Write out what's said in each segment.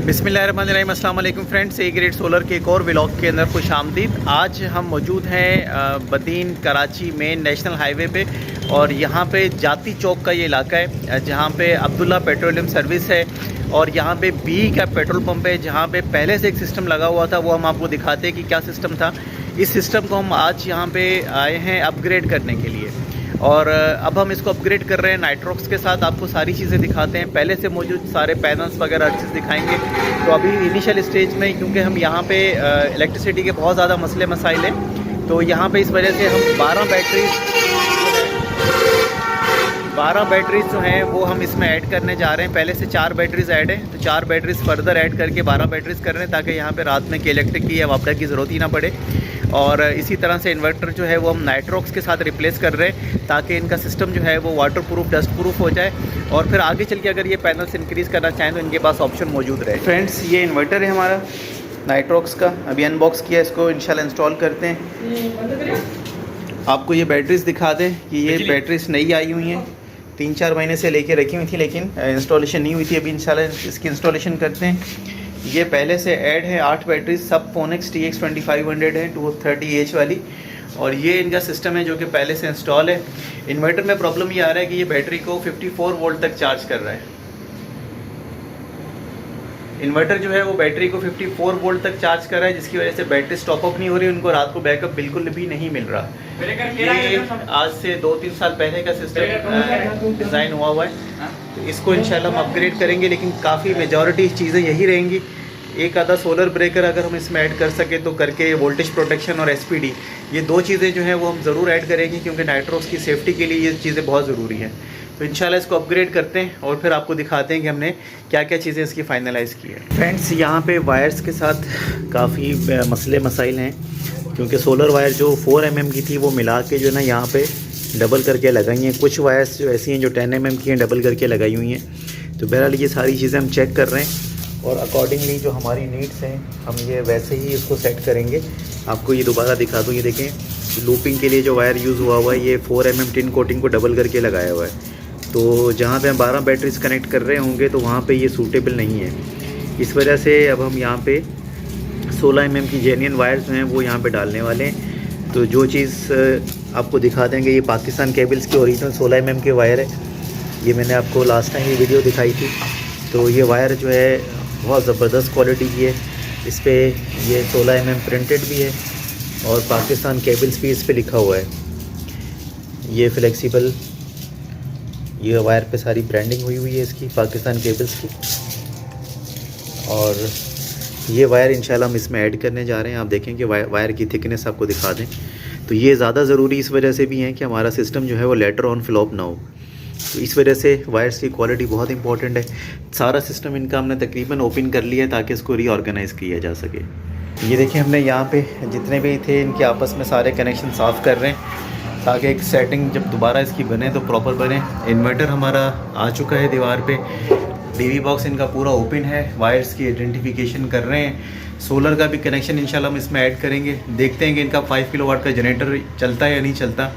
बिस्मिल्लाहिर्रहमानिर्रहीम, अस्सलाम वालेकुम फ्रेंड्स। ए ग्रेड सोलर के एक और व्लॉग के अंदर खुश आमदीद। आज हम मौजूद हैं Badin Karachi main national highway पे, और यहाँ पे जाती चौक का ये इलाका है जहाँ पे अब्दुल्ला पेट्रोलियम सर्विस है, और यहाँ पे बी का पेट्रोल पंप है जहाँ पे पहले से एक सिस्टम लगा हुआ था। वो हम आपको दिखाते हैं कि क्या सिस्टम था। इस सिस्टम को हम आज यहाँ पे आए हैं अपग्रेड करने के लिए, और अब हम इसको अपग्रेड कर रहे हैं नाइट्रोक्स के साथ। आपको सारी चीज़ें दिखाते हैं, पहले से मौजूद सारे पैनल्स वगैरह हर चीज़ दिखाएंगे। तो अभी इनिशियल स्टेज में, क्योंकि हम यहाँ पे इलेक्ट्रिसिटी के बहुत ज़्यादा मसले मसाइल हैं, तो यहाँ पे इस वजह से हम 12 बैटरीज जो हैं वो हम इसमें ऐड करने जा रहे हैं। पहले से 4 बैटरीज ऐड हैं, तो 4 बैटरीज फर्दर ऐड करके 12 बैटरीज कर रहे हैं, ताकि यहाँ पे रात में की इलेक्ट्रिक की या वापडा की ज़रूरत ही ना पड़े। और इसी तरह से इन्वर्टर जो है वो हम नाइट्रोक्स के साथ रिप्लेस कर रहे हैं, ताकि इनका सिस्टम जो है वो वाटर प्रूफ, डस्ट प्रूफ हो जाए, और फिर आगे चल के अगर ये पैनल्स इंक्रीज़ करना चाहें तो इनके पास ऑप्शन मौजूद रहे। फ्रेंड्स, ये इन्वर्टर है हमारा नाइट्रोक्स का, अभी अनबॉक्स किया, इसको इंशाल्लाह इंस्टॉल करते हैं। आपको ये बैटरीज दिखा दें कि ये बैटरीज नई आई हुई हैं, 3-4 महीने से लेके रखी हुई थी, लेकिन इंस्टॉलेशन नहीं हुई थी। अभी इंशाल्लाह इसकी इंस्टॉलेशन करते हैं। ये पहले से ऐड है 8 बैटरी, सब फोनेक्स TX 2500 है, 230H वाली, और ये इनका सिस्टम है जो कि पहले से इंस्टॉल है। इन्वर्टर में प्रॉब्लम ये आ रहा है कि ये बैटरी को 54 वोल्ट तक चार्ज कर रहा है। इन्वर्टर जो है वो बैटरी को 54 वोल्ट तक चार्ज कर रहा है, जिसकी वजह से बैटरी स्टॉप अप नहीं हो रही, उनको रात को बैकअप बिल्कुल भी नहीं मिल रहा। ये आज से 2-3 साल पहले का सिस्टम डिज़ाइन हुआ है, तो इसको इंशाल्लाह हम अपग्रेड करेंगे, लेकिन काफ़ी मेजॉरिटी चीज़ें यही रहेंगी। एक आधा सोलर ब्रेकर अगर हम इसमें ऐड कर सके तो करके, वोल्टेज प्रोटेक्शन और SPD, ये 2 चीज़ें जो हैं वो हम ज़रूर ऐड करेंगे, क्योंकि नाइट्रोक्स की सेफ्टी के लिए ये चीज़ें बहुत ज़रूरी हैं। तो इंशाल्लाह इसको अपग्रेड करते हैं और फिर आपको दिखाते हैं कि हमने क्या क्या चीज़ें इसकी फ़ाइनलाइज़ की है। फ्रेंड्स, यहाँ पे वायर्स के साथ काफ़ी मसले मसाइल हैं, क्योंकि सोलर वायर जो 4 mm की थी वो मिला के जो है ना यहाँ पे डबल करके लगाई हैं। कुछ वायर्स जो ऐसी हैं जो 10 mm की हैं, डबल करके लगाई हुई हैं। तो बहरहाल ये सारी चीज़ें हम चेक कर रहे हैं, और अकॉर्डिंगली जो हमारी नीड्स हैं हम ये वैसे ही इसको सेट करेंगे। आपको ये दोबारा दिखा दूँ, ये देखें लूपिंग के लिए जो वायर यूज़ हुआ हुआ है, ये 4 mm टिन कोटिंग को डबल करके लगाया हुआ है। तो जहाँ पे हम 12 बैटरीज कनेक्ट कर रहे होंगे तो वहाँ पे ये सूटेबल नहीं है। इस वजह से अब हम यहाँ पे 16 mm की जेन्युइन वायर्स जो हैं वो यहाँ पे डालने वाले हैं। तो जो चीज़ आपको दिखा देंगे, ये पाकिस्तान केबल्स की ओरिजिनल 16 mm के वायर है। ये मैंने आपको लास्ट टाइम ये वीडियो दिखाई थी। तो ये वायर जो है बहुत ज़बरदस्त क्वालिटी की है। इस पर ये 16 mm प्रिंटेड भी है, और पाकिस्तान केबल्स भी इस पर लिखा हुआ है। ये फ्लेक्सिबल, ये वायर पे सारी ब्रांडिंग हुई हुई है इसकी, पाकिस्तान केबल्स की। और ये वायर इंशाल्लाह हम इसमें ऐड करने जा रहे हैं। आप देखें कि वायर की थिकनेस आपको दिखा दें, तो ये ज़्यादा ज़रूरी इस वजह से भी है कि हमारा सिस्टम जो है वो लेटर ऑन फ्लॉप ना हो। तो इस वजह से वायर्स की क्वालिटी बहुत इंपॉर्टेंट है। सारा सिस्टम इनका हमने तकरीबन ओपन कर लिया है, ताकि इसको रीऑर्गेनाइज़ किया जा सके। ये देखिए, हमने यहाँ पे जितने भी थे इनके आपस में सारे कनेक्शन साफ़ कर रहे हैं, ताकि एक सेटिंग जब दोबारा इसकी बने तो प्रॉपर बने। इन्वर्टर हमारा आ चुका है दीवार पे, DV बॉक्स इनका पूरा ओपन है, वायर्स की आइडेंटिफिकेशन कर रहे हैं। सोलर का भी कनेक्शन इंशाल्लाह हम इसमें ऐड करेंगे। देखते हैं कि इनका 5 किलोवाट का जनरेटर चलता है या नहीं चलता।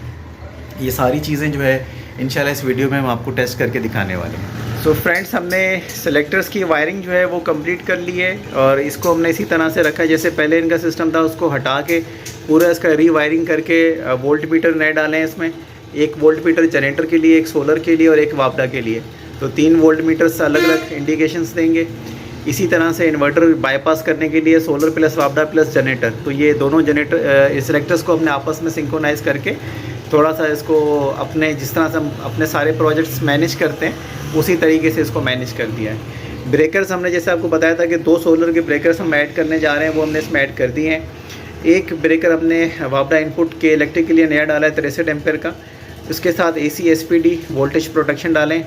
ये सारी चीज़ें जो है इंशाल्लाह इस वीडियो में हम आपको टेस्ट करके दिखाने वाले हैं। सो फ्रेंड्स, हमने सेलेक्टर्स की वायरिंग जो है वो कंप्लीट कर ली है, और इसको हमने इसी तरह से रखा है जैसे पहले इनका सिस्टम था। उसको हटा के पूरा इसका रीवायरिंग करके वोल्ट मीटर नए डाले हैं इसमें। 1 वोल्ट मीटर जनरेटर के लिए, 1 सोलर के लिए और 1 वापडा के लिए। तो 3 वोल्ट मीटर्स अलग अलग इंडिकेशंस देंगे। इसी तरह से इन्वर्टर बाईपास करने के लिए सोलर प्लस वापडा प्लस जनरेटर, तो ये दोनों जनरेटर सेलेक्टर्स को अपने आपस में सिंक्रोनाइज़ करके थोड़ा सा इसको अपने, जिस तरह से हम अपने सारे प्रोजेक्ट्स मैनेज करते हैं उसी तरीके से इसको मैनेज कर दिया है। ब्रेकर्स हमने जैसे आपको बताया था कि 2 सोलर के ब्रेकर्स हम ऐड करने जा रहे हैं, वो हमने इसमें ऐड कर दिए हैं। एक ब्रेकर हमने वापडा इनपुट के इलेक्ट्रिक के लिए नया डाला है 63 एम्पेयर का, उसके साथ AC SPD वोल्टेज प्रोटेक्शन डालें।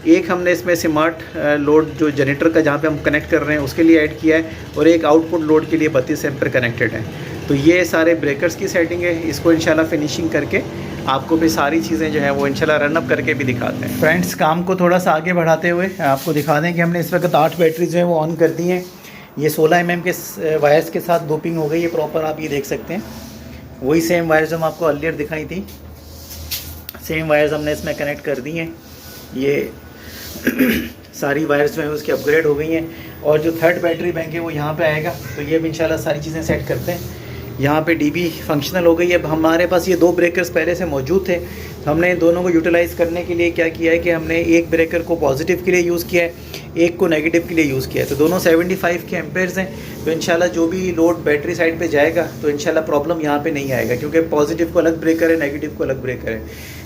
एक हमने इसमें स्मार्ट लोड जो जनरेटर का जहाँ पे हम कनेक्ट कर रहे हैं उसके लिए ऐड किया है, और एक आउटपुट लोड के लिए 32 एम्पेयर कनेक्टेड है। तो ये सारे ब्रेकर्स की सेटिंग है। इसको इंशाल्लाह फिनिशिंग करके आपको भी सारी चीज़ें जो है वो इंशाल्लाह रनअप करके भी दिखाते हैं। फ्रेंड्स, काम को थोड़ा सा आगे बढ़ाते हुए आपको दिखा दें कि हमने इस वक्त 8 बैटरी जो है वो ऑन कर दी हैं। ये 16 mm के वायर्स के साथ लूपिंग हो गई है प्रॉपर, आप ये देख सकते हैं। वही सेम वायर्स हम आपको अर्लियर दिखाई थी, सेम वायर्स हमने इसमें कनेक्ट कर दी हैं। ये सारी वायर्स जो हैं उसकी अपग्रेड हो गई हैं। और जो थर्ड बैटरी बैंक है वो यहाँ पे आएगा। तो ये अब इंशाल्लाह सारी चीज़ें सेट करते हैं। यहाँ पे डीबी फंक्शनल हो गई है। अब हमारे पास ये 2 ब्रेकर्स पहले से मौजूद थे, तो हमने इन दोनों को यूटिलाइज़ करने के लिए क्या किया है कि हमने एक ब्रेकर को पॉजिटिव के लिए यूज़ किया है, एक को नेगेटिव के लिए यूज़ किया है। तो दोनों 75 के एम्पेयर्स हैं। तो इंशाल्लाह जो भी लोड बैटरी साइड पे जाएगा तो इंशाल्लाह प्रॉब्लम यहाँ पे नहीं आएगा, क्योंकि पॉजिटिव को अलग ब्रेकर है, नेगेटिव को अलग ब्रेकर है।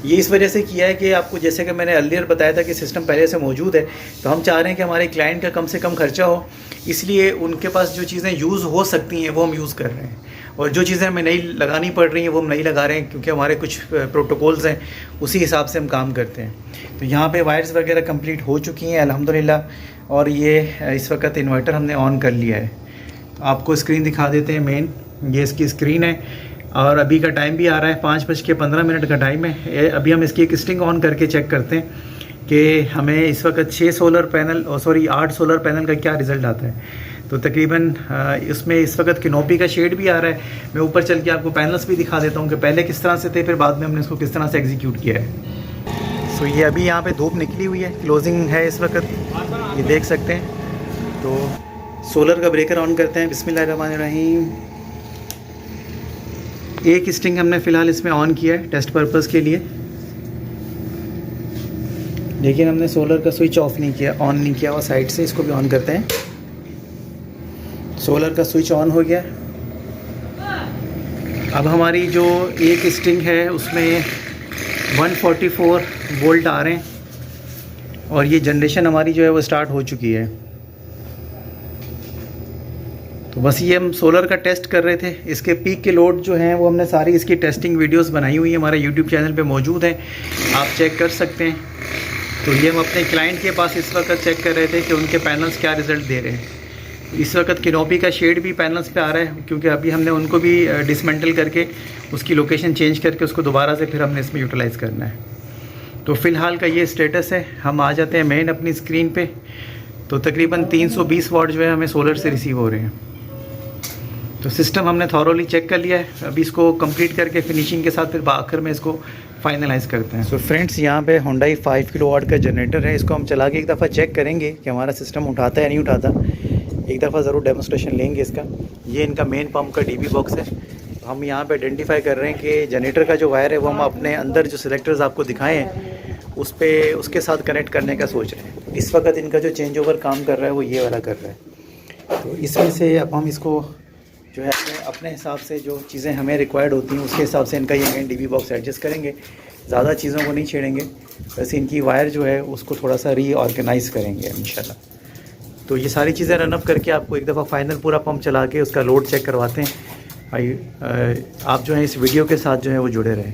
ये इस वजह से किया है कि आपको, जैसे कि मैंने अर्लियर बताया था कि सिस्टम पहले से मौजूद है, तो हम चाह रहे हैं कि हमारे क्लाइंट का कम से कम खर्चा हो, इसलिए उनके पास जो चीज़ें यूज़ हो सकती हैं वो हम यूज़ कर रहे हैं, और जो चीज़ें हमें नहीं लगानी पड़ रही हैं वो हम नहीं लगा रहे हैं, क्योंकि हमारे कुछ प्रोटोकॉल्स हैं, उसी हिसाब से हम काम करते हैं। तो यहाँ पे वायर्स वगैरह कंप्लीट हो चुकी हैं अल्हम्दुलिल्लाह। और ये इस वक्त इन्वर्टर हमने ऑन कर लिया है। आपको स्क्रीन दिखा देते हैं मेन, ये इसकी स्क्रीन है, और अभी का टाइम भी आ रहा है 5:15 का टाइम है। अभी हम इसकी एक स्टिंग ऑन करके चेक करते हैं कि हमें इस वक्त 8 सोलर पैनल का क्या रिज़ल्ट आता है। तो तकरीबन इसमें इस वक्त किनोपी का शेड भी आ रहा है। मैं ऊपर चल के आपको पैनल्स भी दिखा देता हूँ कि पहले किस तरह से थे, फिर बाद में हमने इसको किस तरह से एग्जीक्यूट किया है। सो ये अभी यहाँ पे धूप निकली हुई है, क्लोजिंग है इस वक्त, ये देख सकते हैं। तो सोलर का ब्रेकर ऑन करते हैं। बिस्मिल्लाहिर्रहमानिर्रहीम। एक स्टिंग हमने फ़िलहाल इसमें ऑन किया है टेस्ट पर्पज़ के लिए, लेकिन हमने सोलर का स्विच ऑन नहीं किया और साइड से इसको भी ऑन करते हैं। सोलर का स्विच ऑन हो गया। अब हमारी जो एक स्टिंग है उसमें 144 वोल्ट आ रहे हैं, और ये जनरेशन हमारी जो है वो स्टार्ट हो चुकी है। तो बस ये हम सोलर का टेस्ट कर रहे थे। इसके पीक के लोड जो हैं वो हमने सारी इसकी टेस्टिंग वीडियोस बनाई हुई है, हमारे यूट्यूब चैनल पे मौजूद हैं, आप चेक कर सकते हैं। तो ये हम अपने क्लाइंट के पास इस वक्त चेक कर रहे थे कि उनके पैनल्स क्या रिज़ल्ट दे रहे हैं। इस वक्त किनोपी का शेड भी पैनल्स पे आ रहा है, क्योंकि अभी हमने उनको भी डिसमेंटल करके उसकी लोकेशन चेंज करके उसको दोबारा से फिर हमने इसमें यूटिलाइज़ करना है। तो फ़िलहाल का ये स्टेटस है। हम आ जाते हैं मेन अपनी स्क्रीन पे। तो तकरीबन 320 वाट जो है हमें सोलर से रिसीव हो रहे हैं। तो सिस्टम हमने थॉरोली चेक कर लिया है। अभी इसको कंप्लीट करके फिनिशिंग के साथ फिर आखिर में इसको फाइनलाइज़ करते हैं। सो फ्रेंड्स, यहाँ पे Hyundai 5 किलोवाट का जनरेटर है। इसको हम चला के एक दफ़ा चेक करेंगे कि हमारा सिस्टम उठाता है या नहीं उठाता। एक दफ़ा ज़रूर डेमोस्ट्रेशन लेंगे इसका। ये इनका मेन पंप का डीबी बॉक्स है। तो हम यहाँ पे आइडेंटिफाई कर रहे हैं कि जनरेटर का जो वायर है वो हम अपने अंदर जो सिलेक्टर्स आपको दिखाए हैं उसके साथ कनेक्ट करने का सोच रहे हैं। इस वक्त इनका जो चेंज ओवर काम कर रहा है वो ये वाला कर रहा है। तो इसमें से अब हम इसको जो है अपने हिसाब से जो चीज़ें हमें रिक्वायर्ड होती हैं उसके हिसाब से इनका ये मेन डीबी बॉक्स एडजस्ट करेंगे। ज़्यादा चीज़ों को नहीं छेड़ेंगे, वैसे इनकी वायर जो है उसको थोड़ा सा रीऑर्गेनाइज़ करेंगे इंशाल्लाह। तो ये सारी चीज़ें रनअप करके आपको एक दफ़ा फाइनल पूरा पंप चला के उसका लोड चेक करवाते हैं। भाई आप जो है इस वीडियो के साथ जो है वो जुड़े रहें।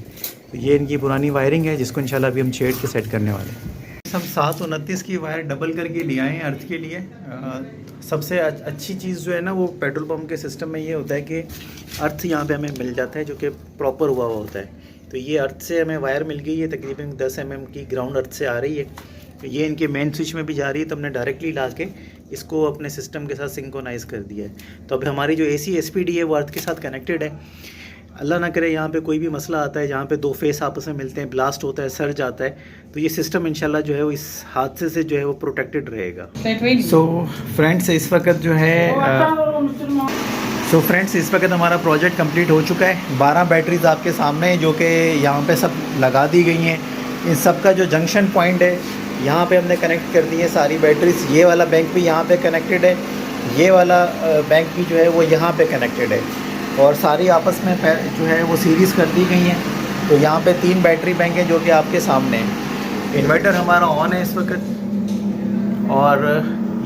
तो ये इनकी पुरानी वायरिंग है जिसको इंशाल्लाह अभी हम छेड़ के सेट करने वाले हैं। हम 729 की वायर डबल करके ले आए हैं अर्थ के लिए। सबसे अच्छी चीज़ जो है ना वो पेट्रोल पंप के सिस्टम में ये होता है कि अर्थ यहाँ पे हमें मिल जाता है जो कि प्रॉपर हुआ होता है। तो ये अर्थ से हमें वायर मिल गई है, तकरीबन 10 mm की ग्राउंड अर्थ से आ रही है। तो ये इनके मेन स्विच में भी जा रही है, तो हमने डायरेक्टली ला के इसको अपने सिस्टम के साथ सिंक्रोनाइज़ कर दिया है। तो अब हमारी जो AC SPD है वो अर्थ के साथ कनेक्टेड है। अल्लाह ना करे यहाँ पे कोई भी मसला आता है जहाँ पे 2 फेस आपस में मिलते हैं, ब्लास्ट होता है, सर्ज आता है, तो ये सिस्टम इंशाल्लाह जो है वो इस हादसे से जो है वो प्रोटेक्टेड रहेगा। सो फ्रेंड्स इस वक्त हमारा प्रोजेक्ट कंप्लीट हो चुका है। 12 बैटरीज आपके सामने हैं जो कि यहाँ पे सब लगा दी गई हैं। इन सब का जो जंक्शन पॉइंट है यहाँ पे हमने कनेक्ट कर दी है सारी बैटरीज। ये वाला बैंक भी यहाँ पे कनेक्टेड है, ये वाला बैंक भी जो है वो यहाँ पे कनेक्टेड है, और सारी आपस में जो है वो सीरीज़ कर दी गई हैं। तो यहाँ पे 3 बैटरी बैंक हैं जो कि आपके सामने हैं। इन्वर्टर हमारा ऑन है इस वक्त, और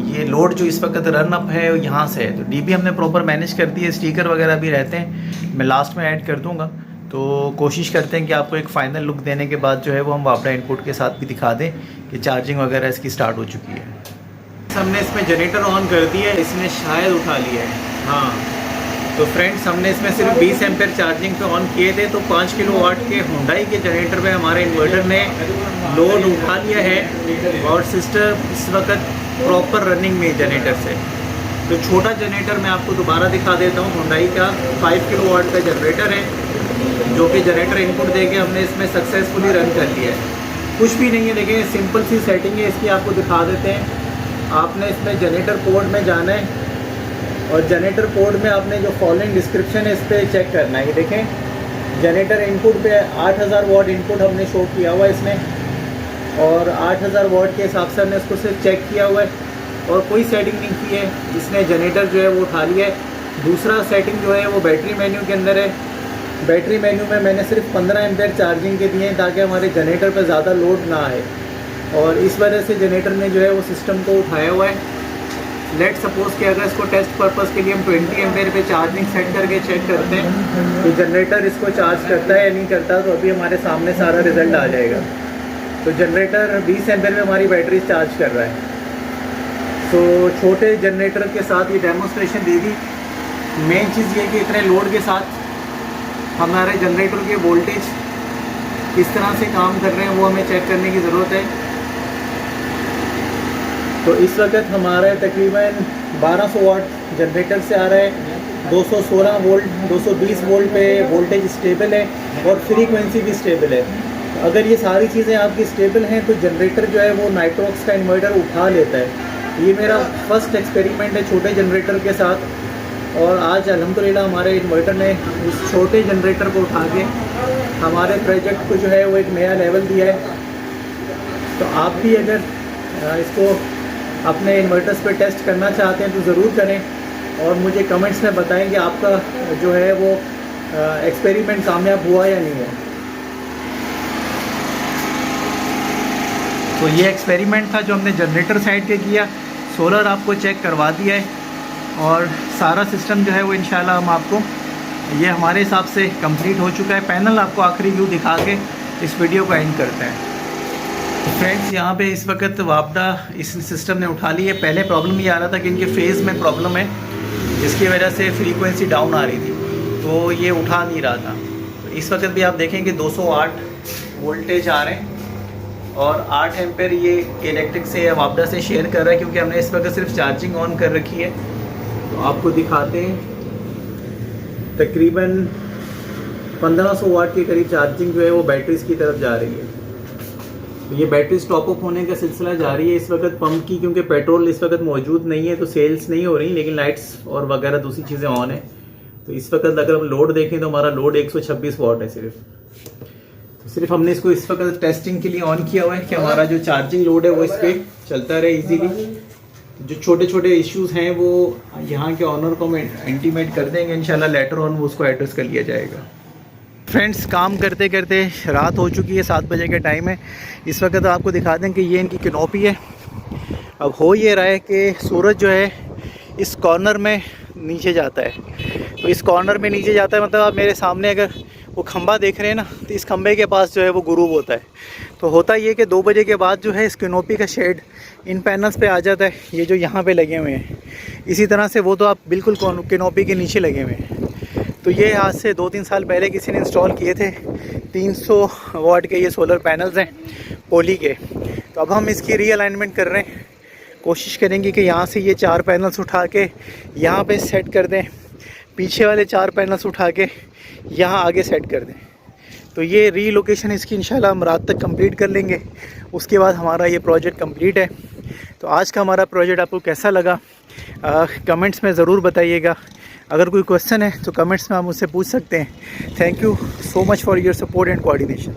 ये लोड जो इस वक्त रन अप है यहाँ से है। तो डीबी हमने प्रॉपर मैनेज कर दी है, स्टिकर वगैरह भी रहते हैं, मैं लास्ट में ऐड कर दूँगा। तो कोशिश करते हैं कि आपको एक फ़ाइनल लुक देने के बाद जो है वो हम वापडा इनपुट के साथ भी दिखा दें कि चार्जिंग वगैरह इसकी स्टार्ट हो चुकी है। हमने इसमें जनरेटर ऑन कर दिया है, इसने शायद उठा लिया है। हाँ, तो फ्रेंड्स हमने इसमें सिर्फ 20 एम्पेयर चार्जिंग पे ऑन किए थे। तो 5 किलोवाट के Hyundai के जनरेटर पे हमारे इन्वर्टर ने लोड उठा लिया है, और सिस्टम इस वक्त प्रॉपर रनिंग में जनरेटर से। तो छोटा जनरेटर मैं आपको दोबारा दिखा देता हूँ। Hyundai का 5 किलोवाट का जनरेटर है जो कि जनरेटर इनपुट देके हमने इसमें सक्सेसफुली रन कर लिया है। कुछ भी नहीं है, देखिए सिंपल सी सेटिंग है इसकी, आपको दिखा देते हैं। आपने इसमें जनरेटर पोर्ट में जाना है और जनरेटर पोर्ट में आपने जो फॉलोइंग डिस्क्रिप्शन है इस पर चेक करना है। ये देखें जनरेटर इनपुट पे 8000 वाट इनपुट हमने शो किया हुआ है इसमें और 8000 वाट के हिसाब से हमने उसको सिर्फ चेक किया हुआ है और कोई सेटिंग नहीं की है। इसने जनरेटर जो है वो उठा लिया है। दूसरा सेटिंग जो है वो बैटरी मेन्यू के अंदर है। बैटरी मेन्यू में मैंने सिर्फ 15 एम्पेयर चार्जिंग के दिए हैं ताकि हमारे जनरेटर पर ज़्यादा लोड ना आए और इस वजह से जनरेटर ने जो है वो सिस्टम को उठाया हुआ है। लेट सपोज़ कि अगर इसको टेस्ट पर्पज़ के लिए हम 20 एम्पेयर पे चार्जिंग सेट करके चेक करते हैं कि जनरेटर इसको चार्ज करता है या नहीं करता, तो अभी हमारे सामने सारा रिज़ल्ट आ जाएगा। तो जनरेटर 20 एम्पेयर में हमारी बैटरी चार्ज कर रहा है। तो छोटे जनरेटर के साथ ये डेमोस्ट्रेशन दी थी। मेन चीज़ ये कि इतने लोड के साथ हमारे जनरेटर के वोल्टेज किस तरह से काम कर रहे हैं वो हमें चेक करने की ज़रूरत है। तो इस वक्त हमारा तकरीबन 1200 वाट जनरेटर से आ रहा है। 216 वोल्ट 220 वोल्ट पे वोल्टेज स्टेबल है और फ्रीक्वेंसी भी स्टेबल है। तो अगर ये सारी चीज़ें आपकी स्टेबल हैं तो जनरेटर जो है वो नाइट्रोक्स का इन्वर्टर उठा लेता है। ये मेरा फर्स्ट एक्सपेरिमेंट है छोटे जनरेटर के साथ और आज अल्हम्दुलिल्लाह हमारे इन्वर्टर ने उस छोटे जनरेटर को उठा के हमारे प्रोजेक्ट को जो है वो एक नया लेवल दिया है। तो आप भी अगर इसको अपने इन्वर्टर्स पे टेस्ट करना चाहते हैं तो ज़रूर करें और मुझे कमेंट्स में बताएं कि आपका जो है वो एक्सपेरिमेंट कामयाब हुआ या नहीं हुआ। तो ये एक्सपेरिमेंट था जो हमने जनरेटर साइड पे किया। सोलर आपको चेक करवा दिया है और सारा सिस्टम जो है वो इंशाल्लाह हम आपको ये हमारे हिसाब से कंप्लीट हो चुका है। पैनल आपको आखिरी व्यू दिखा के इस वीडियो को एंड करते हैं। फ्रेंड्स यहाँ पे इस वक्त वापडा इस सिस्टम ने उठा ली है। पहले प्रॉब्लम ये आ रहा था कि इनके फेज़ में प्रॉब्लम है जिसकी वजह से फ्रीक्वेंसी डाउन आ रही थी, तो ये उठा नहीं रहा था। तो इस वक्त भी आप देखें कि 208 वोल्टेज आ रहे हैं और 8 एम्पेयर ये इलेक्ट्रिक से या वापडा से शेयर कर रहा है क्योंकि हमने इस वक्त सिर्फ चार्जिंग ऑन कर रखी है। तो आपको दिखाते हैं तकरीबन 1500 वाट के करीब चार्जिंग जो है वो बैटरीज की तरफ जा रही है। तो ये बैटरी स्टॉप अप होने का सिलसिला जारी है इस वक्त पंप की, क्योंकि पेट्रोल इस वक्त मौजूद नहीं है तो सेल्स नहीं हो रही, लेकिन लाइट्स और वगैरह दूसरी चीज़ें ऑन है। तो इस वक्त अगर हम लोड देखें तो हमारा लोड 126 वाट है सिर्फ। तो सिर्फ हमने इसको इस वक्त टेस्टिंग के लिए ऑन किया हुआ है कि हमारा जो चार्जिंग लोड है वो इस पर चलता रहे ईजीली। जो छोटे छोटे इश्यूज़ हैं वो यहाँ के ऑनर को हम इंटीमेट कर देंगे इंशाल्लाह, लेटर ऑन वो उसको एड्रेस कर लिया जाएगा। फ्रेंड्स काम करते करते रात हो चुकी है, 7 बजे का टाइम है। इस वक्त आपको दिखा दें कि ये इनकी कैनोपी है। अब हो ये रहा है कि सूरज जो है इस कॉर्नर में नीचे जाता है। तो इस कॉर्नर में नीचे जाता है मतलब आप मेरे सामने अगर वो खंबा देख रहे हैं ना, तो इस खंबे के पास जो है वो गुरूब होता है। तो होता ये कि 2 बजे के बाद जो है इस कैनोपी का शेड इन पैनल्स पे आ जाता है, ये जो यहाँ पे लगे हुए हैं। इसी तरह से वो तो आप बिल्कुल कैनोपी के नीचे लगे हुए हैं। तो ये आज से 2-3 साल पहले किसी ने इंस्टॉल किए थे। 300 वाट के ये सोलर पैनल्स हैं पोली के। तो अब हम इसकी रीअलाइनमेंट कर रहे हैं। कोशिश करेंगे कि यहाँ से ये 4 पैनल्स उठा के यहाँ पे सेट कर दें, पीछे वाले 4 पैनल्स उठा के यहाँ आगे सेट कर दें। तो ये रीलोकेशन इसकी इंशाल्लाह हम रात तक कंप्लीट कर लेंगे। उसके बाद हमारा ये प्रोजेक्ट कंप्लीट है। तो आज का हमारा प्रोजेक्ट आपको कैसा लगा कमेंट्स में ज़रूर बताइएगा। अगर कोई क्वेश्चन है तो कमेंट्स में आप मुझसे पूछ सकते हैं। Thank you so much for your support and coordination.